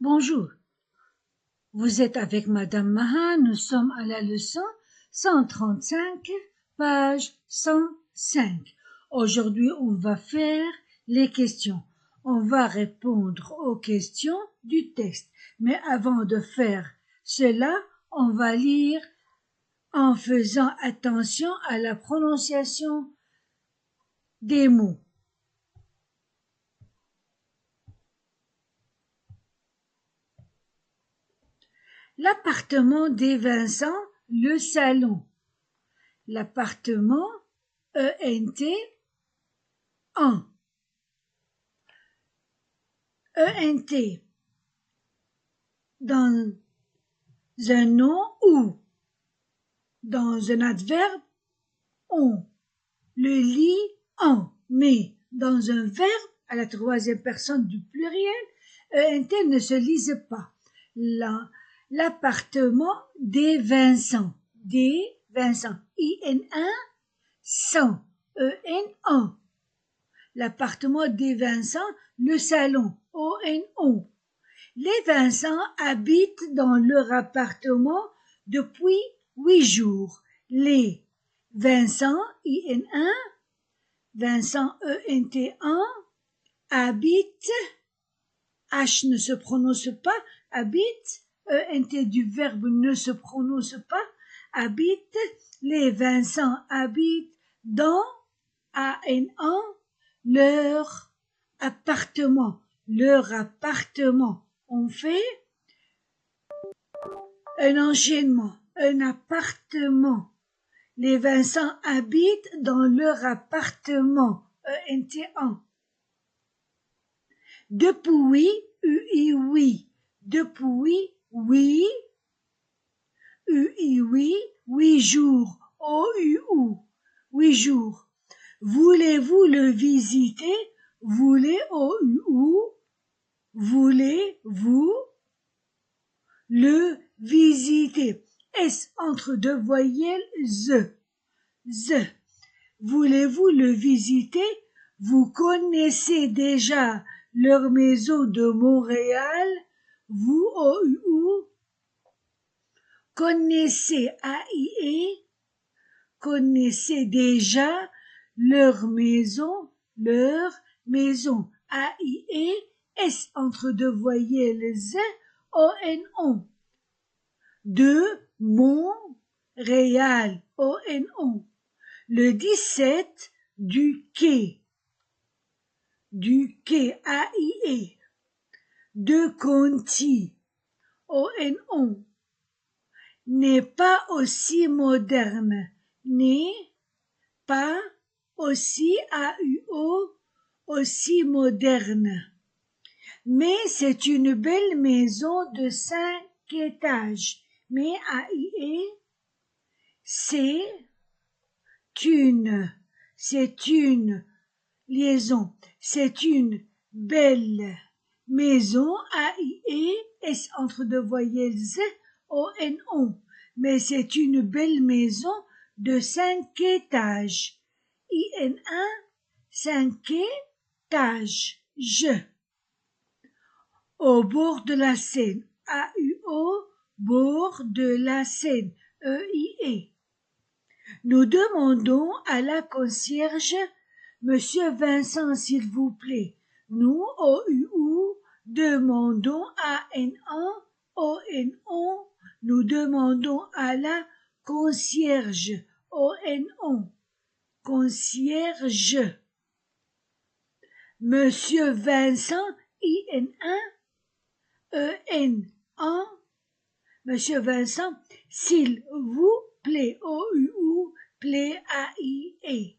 Bonjour, vous êtes avec Madame Maha, nous sommes à la leçon 135, page 105. Aujourd'hui, on va faire les questions. On va répondre aux questions du texte. Mais avant de faire cela, on va lire en faisant attention à la prononciation des mots. L'appartement des Vincent, le salon. L'appartement, ENT, en. ENT, dans un nom ou, dans un adverbe, on. Le lit, en. Mais dans un verbe, à la troisième personne du pluriel, ENT ne se lise pas. L'appartement des Vincent, I-N-1, 100, E-N-1. L'appartement des Vincent, le salon, O-N-O. Les Vincent habitent dans leur appartement depuis 8 jours. Les Vincent, I-N-1, Vincent, E-N-T-1, habitent, H ne se prononce pas, habite, E-N-T du verbe ne se prononce pas, habite, les Vincent habitent dans, A-N-1, leur appartement. On fait un enchaînement, un appartement. Les Vincent habitent dans leur appartement, E-N-T-1. Depuis, U-I-Oui, depuis, oui, U-I-Oui, 8 jours, O-U-U, 8 jours. Voulez-vous le visiter? Voulez, O-U-U, voulez-vous le visiter? S entre deux voyelles, Z. Voulez-vous le visiter? Vous connaissez déjà leur maison de Montréal? Vous, O-U-U, connaissez, A-I-E, connaissez déjà leur maison, A-I-E, S entre deux voyelles, Z, O-N-O. De Montréal, O-N-O. Le 17 du quai, A-I-E. De Conti, O-N-O. N'est pas aussi moderne, n'est pas aussi, A-U-O, aussi moderne. Mais c'est une belle maison de 5 étages. Mais A-I-E, c'est une liaison. C'est une belle maison, A-I-E, S entre deux voyelles, Z, O-N-O. Mais c'est une belle maison de 5 étages. I-N-1, 5 étages. Au bord de la Seine, A-U-O, bord de la Seine, E-I-E. Nous demandons à la concierge, Monsieur Vincent, s'il vous plaît. Nous, O-U-U, demandons à N-1, O-N-O, nous demandons à la concierge, O-N-O, concierge. Monsieur Vincent, I-N-1, E-N-1, Monsieur Vincent, s'il vous plaît, O-U-U, plaît, A-I-E.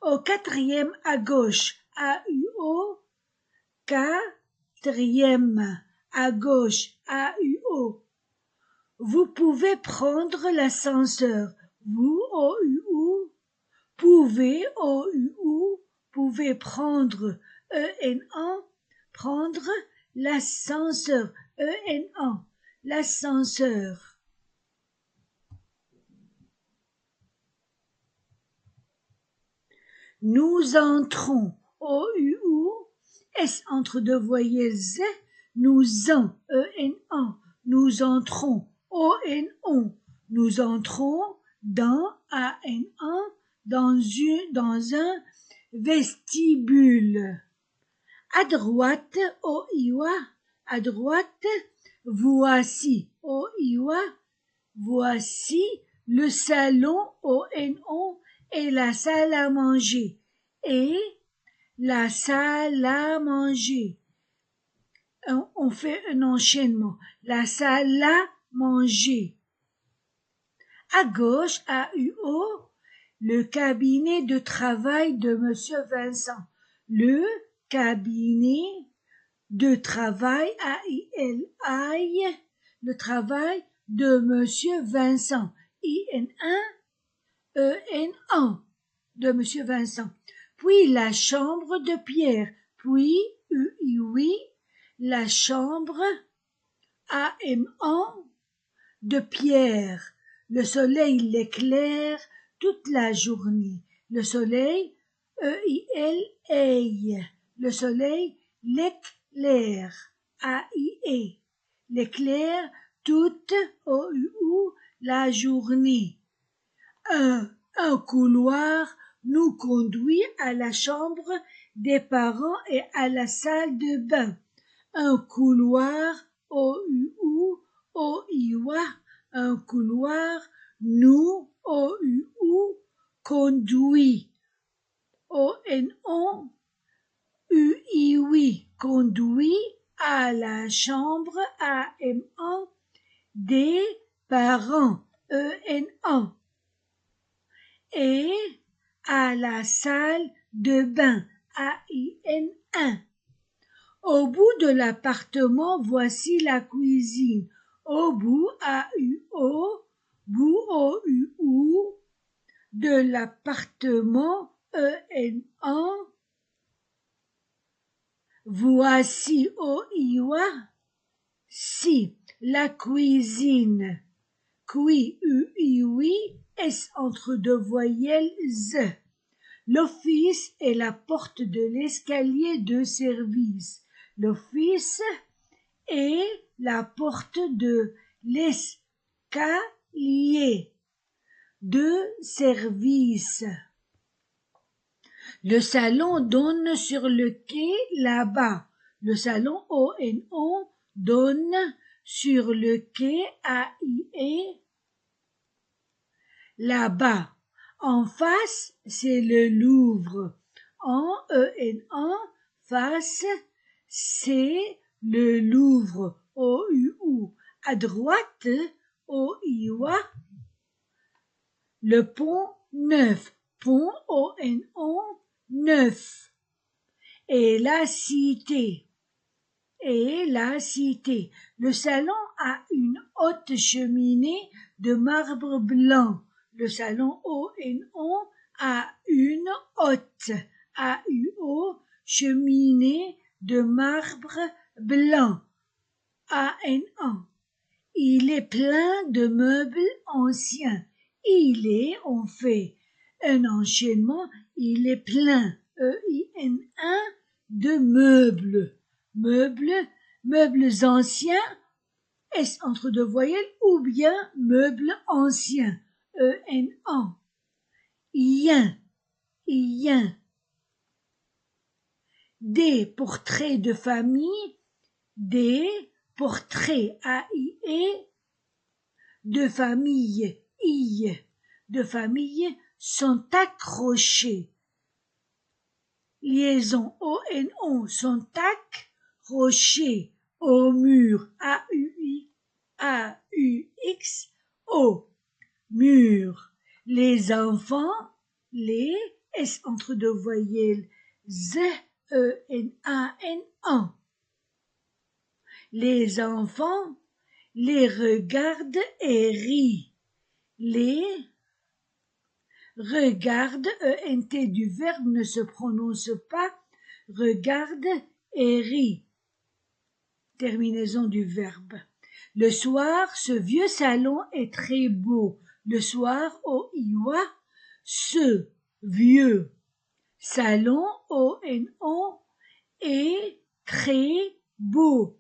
Au quatrième à gauche, A-U-O, quatrième à gauche, A-U-O. Vous pouvez prendre l'ascenseur. Vous, O-U-U, pouvez, O-U-U, pouvez prendre, E-N-A, prendre l'ascenseur, E-N-A, l'ascenseur. Nous entrons, O-U-U, S entre deux voyelles, Z, nous en, en, nous entrons, on, nous entrons dans, dans un vestibule. À droite, à droite, voici, voici le salon, et la salle à manger, et la salle à manger. On fait un enchaînement. La salle à manger. À gauche, le cabinet de travail de Monsieur Vincent. Le cabinet de travail, le travail de Monsieur Vincent. De Monsieur Vincent. Puis la chambre de Pierre. Puis, la chambre, de Pierre. Le soleil l'éclaire toute la journée. Le soleil, le soleil l'éclaire, l'éclaire toute, la journée. Un couloir nous conduit à la chambre des parents et à la salle de bain. Un couloir, un couloir nous, conduit, conduit à la chambre, des parents, et à la salle de bain, Au bout de l'appartement, voici la cuisine. Au bout, de l'appartement, voici, si, la cuisine. S entre deux voyelles, z. L'office est la porte de l'escalier de service. L'office est la porte de l'escalier de service. Le salon donne sur le quai là-bas. Le salon donne sur le quai là-bas. En face, c'est le Louvre. Face, c'est le Louvre. À droite, le pont neuf. Pont, neuf. Et la cité. Le salon a une haute cheminée de marbre blanc. Le salon a une haute cheminée de marbre blanc. Il est plein de meubles anciens. On fait un enchaînement, il est plein, de meubles. Meubles anciens, S entre deux voyelles, ou bien meubles anciens, Ien. Des portraits de famille, des portraits, de famille, sont accrochés. Liaison, sont accrochés au mur, mur. Les enfants, les S entre deux voyelles, Z, N. Les enfants les regardent et rient. Les regarde, ENT du verbe ne se prononce pas, regarde et rit. Terminaison du verbe. Le soir, ce vieux salon est très beau. Le soir, ce vieux salon, est très beau,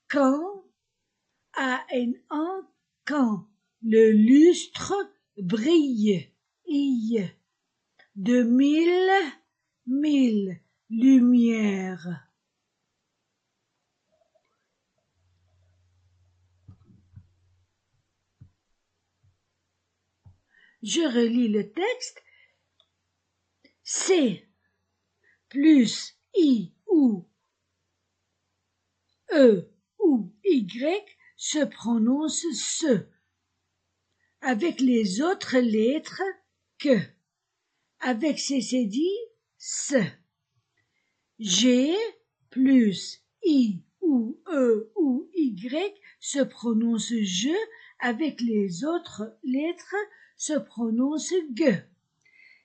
quand, A-N-A, quand le lustre brille, I, de mille lumières. Je relis le texte. C plus I ou E ou Y se prononce ce, avec les autres lettres que, avec CCD, ce. G plus I ou E ou Y se prononce je, avec les autres lettres se prononce ge.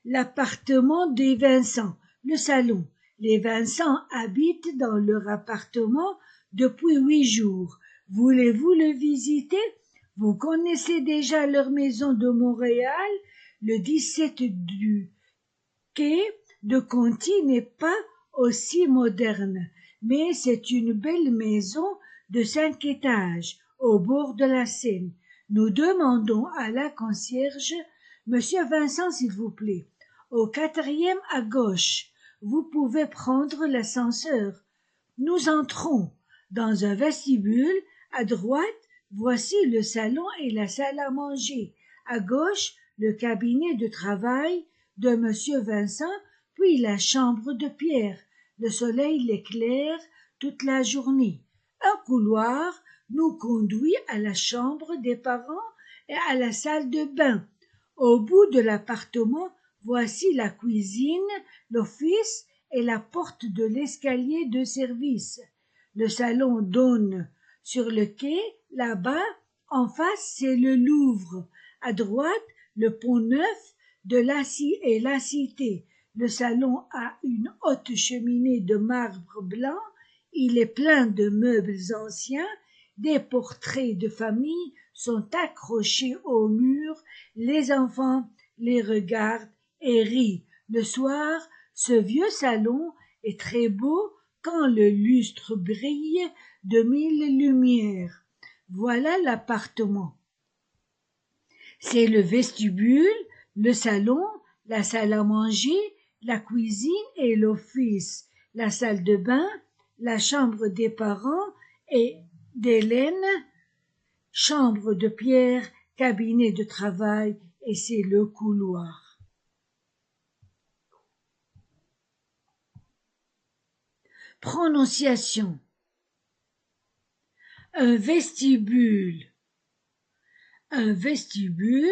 L'appartement des Vincent, le salon. Les Vincent habitent dans leur appartement depuis 8 jours. Voulez-vous le visiter? Vous connaissez déjà leur maison de Montréal? Le 17 du quai de Conti n'est pas aussi moderne, mais c'est une belle maison de 5 étages au bord de la Seine. Nous demandons à la concierge, Monsieur Vincent, s'il vous plaît, au 4e à gauche. Vous pouvez prendre l'ascenseur. Nous entrons dans un vestibule. À droite, voici le salon et la salle à manger. À gauche, le cabinet de travail de Monsieur Vincent, puis la chambre de Pierre. Le soleil l'éclaire toute la journée. Un couloir nous conduit à la chambre des parents et à la salle de bain. Au bout de l'appartement, voici la cuisine, l'office et la porte de l'escalier de service. Le salon donne sur le quai, là-bas, en face, c'est le Louvre. À droite, le pont Neuf de la Cité. Le salon a une haute cheminée de marbre blanc. Il est plein de meubles anciens. Des portraits de famille sont accrochés au mur. Les enfants les regardent et rient. Le soir, ce vieux salon est très beau quand le lustre brille de 1000 lumières. Voilà l'appartement. C'est le vestibule, le salon, la salle à manger, la cuisine et l'office, la salle de bain, la chambre des parents et d'Hélène, chambre de Pierre, cabinet de travail et c'est le couloir. Prononciation. Un vestibule. Un vestibule.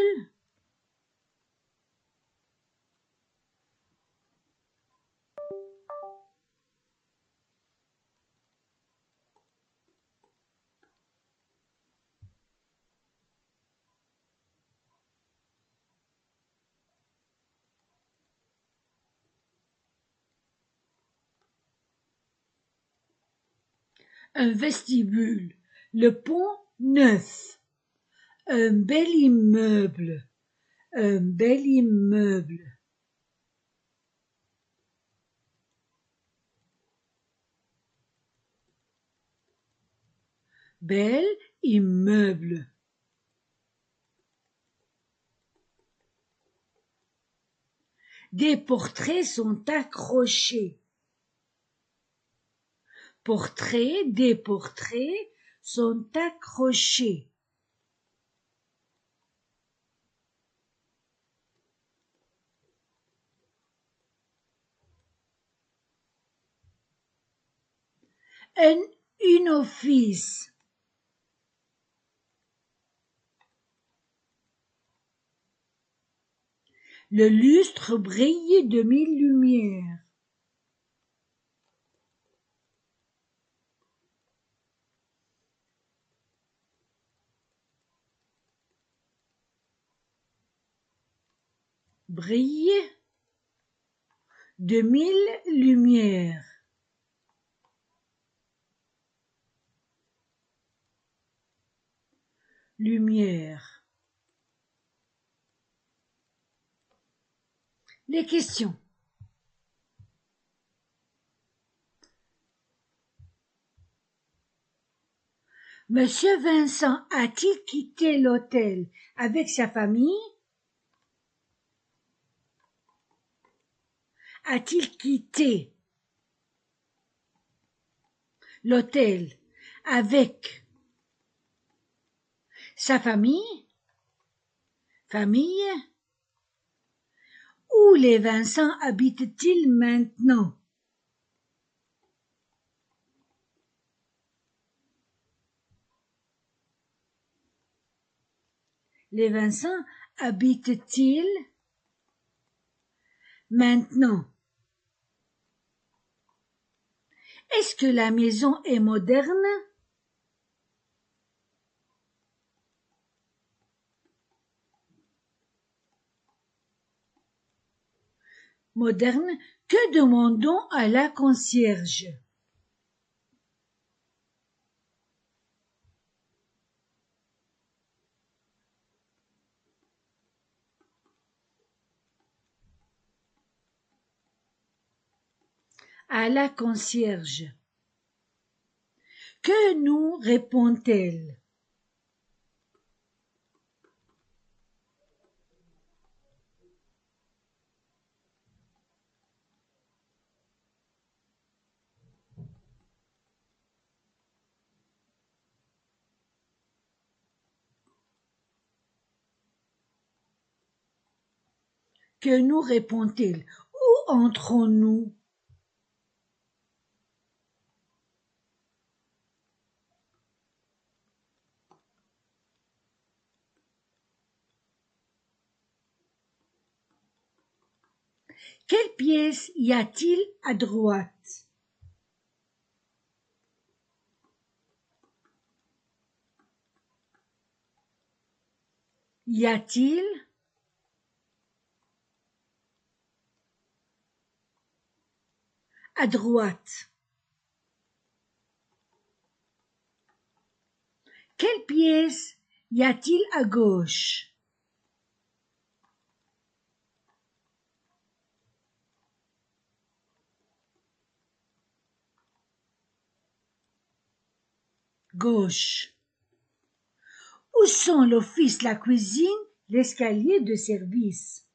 Un vestibule. Le pont Neuf. Un bel immeuble. Un bel immeuble. Bel immeuble. Des portraits sont accrochés. Des portraits sont accrochés. Une office. Le lustre brille de 1000 lumières. Brille de 1000 lumières. Lumière. Les questions. Monsieur Vincent a-t-il quitté l'hôtel avec sa famille? A-t-il quitté l'hôtel avec sa famille? Famille? Où les Vincent habitent-ils maintenant? Les Vincent habitent-ils maintenant? Est-ce que la maison est moderne? Moderne, que demandons à la concierge? À la concierge. Que nous répond-elle? Que nous répond-elle? Où entrons-nous? Quelle pièce y a-t-il à droite? Y a-t-il à droite? Quelle pièce y a-t-il à gauche? Gauche. Où sont l'office, la cuisine, l'escalier de service?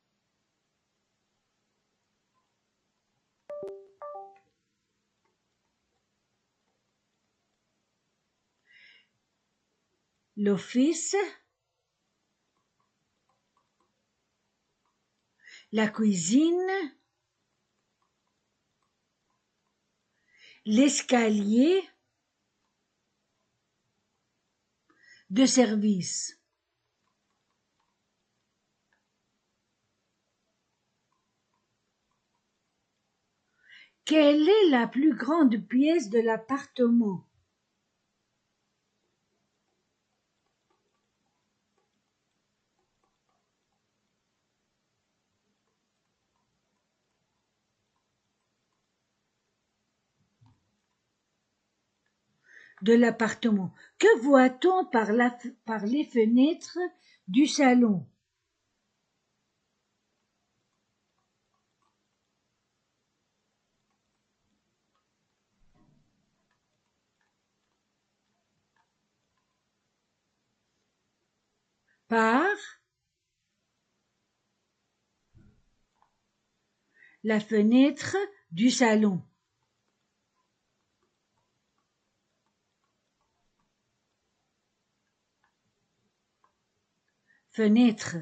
L'office, la cuisine, l'escalier de service. Quelle est la plus grande pièce de l'appartement? De l'appartement. Que voit-on par les fenêtres du salon? Par la fenêtre du salon. Fenêtre.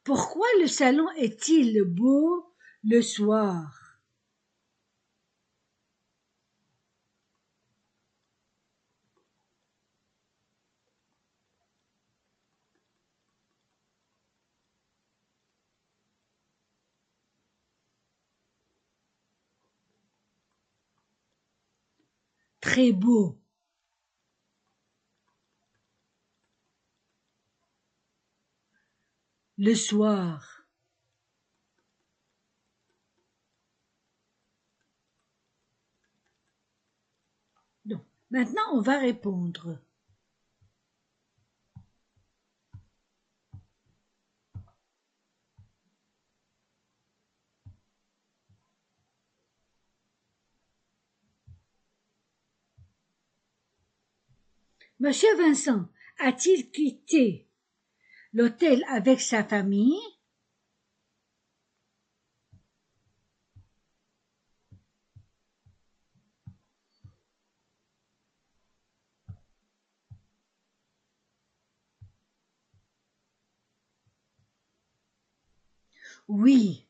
Pourquoi le salon est-il beau le soir? Très beau. Le soir. Donc, maintenant, on va répondre. Monsieur Vincent a-t-il quitté l'hôtel avec sa famille? Oui.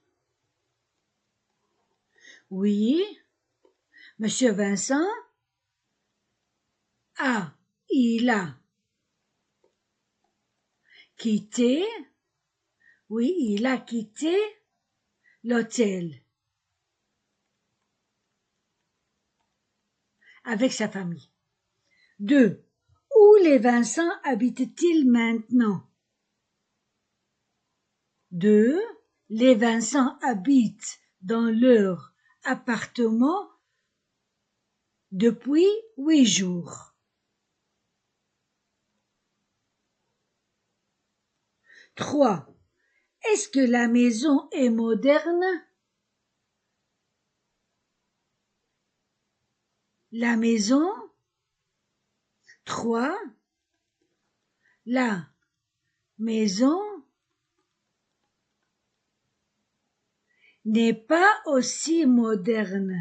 Oui. Monsieur Vincent il a quitté, oui, il a quitté l'hôtel avec sa famille. 2. Où les Vincent habitent-ils maintenant? 2. Les Vincent habitent dans leur appartement depuis 8 jours. 3. Est-ce que la maison est moderne? La maison. 3. La maison n'est pas aussi moderne.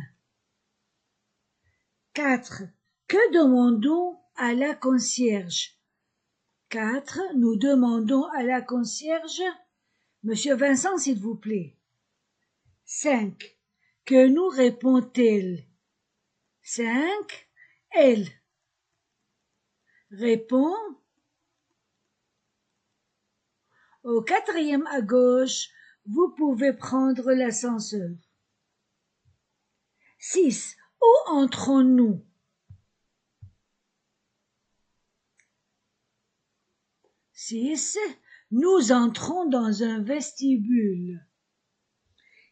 4. Que demandons à la concierge? 4. Nous demandons à la concierge, Monsieur Vincent, s'il vous plaît. 5. Que nous répond-elle? 5. Elle répond au 4e à gauche, vous pouvez prendre l'ascenseur. 6. Où entrons-nous? 6. Nous entrons dans un vestibule.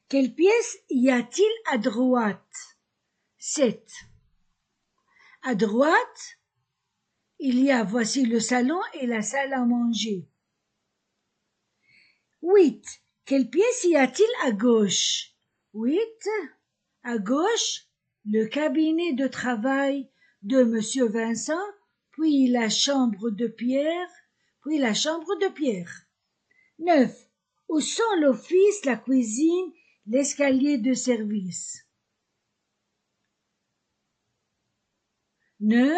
Quelle pièce y a-t-il à droite? 7. À droite, il y a, voici le salon et la salle à manger. 8. Quelle pièce y a-t-il à gauche? 8. À gauche, le cabinet de travail de Monsieur Vincent, puis la chambre de Pierre, 9. Où sont l'office, la cuisine, l'escalier de service? 9.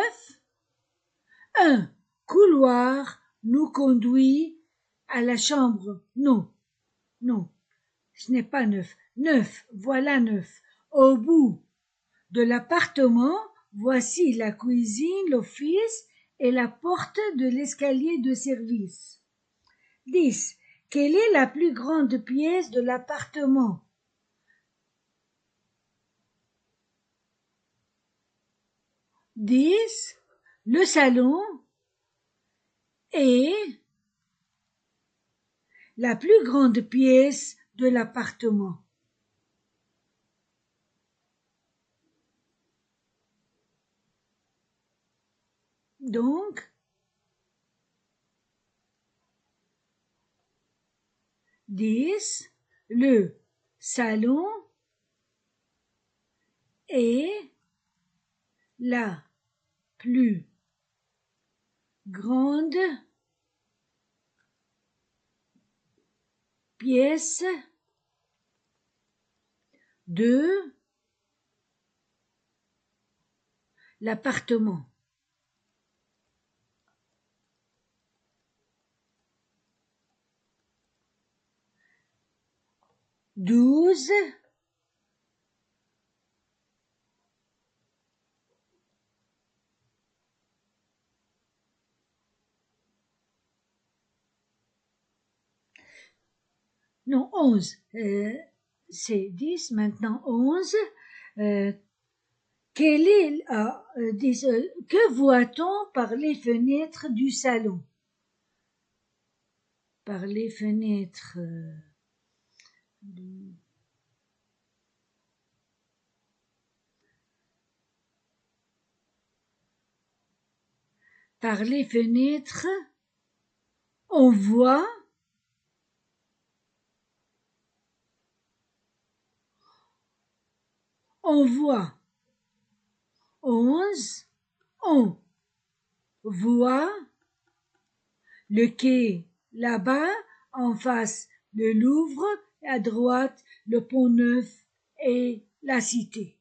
Un couloir nous conduit à la chambre. Non, ce n'est pas 9. 9, voilà 9. Au bout de l'appartement, voici la cuisine, l'office et la porte de l'escalier de service. 10. Quelle est la plus grande pièce de l'appartement? 10. Le salon est la plus grande pièce de l'appartement. Donc, 10. Le salon est la plus grande pièce de l'appartement. 12. Non, 11. C'est 10, maintenant 11. Que voit-on par les fenêtres du salon? Par les fenêtres par les fenêtres, on voit on voit 11, on voit le quai là-bas, en face le Louvre, et à droite le Pont-Neuf et la Cité.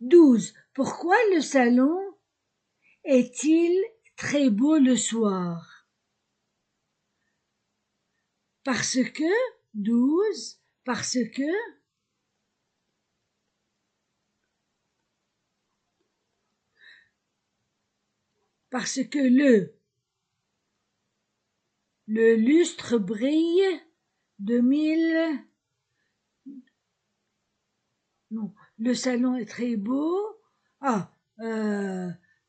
12. Pourquoi le salon est-il très beau le soir? Parce que, 12, parce que le lustre brille de mille. Non, le salon est très beau.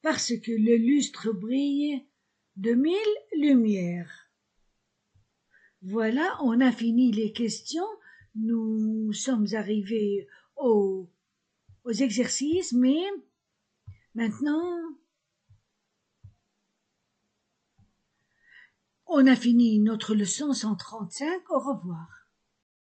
Parce que le lustre brille de mille lumières. Voilà, on a fini les questions. Nous sommes arrivés aux exercices, mais maintenant, on a fini notre leçon 135. Au revoir.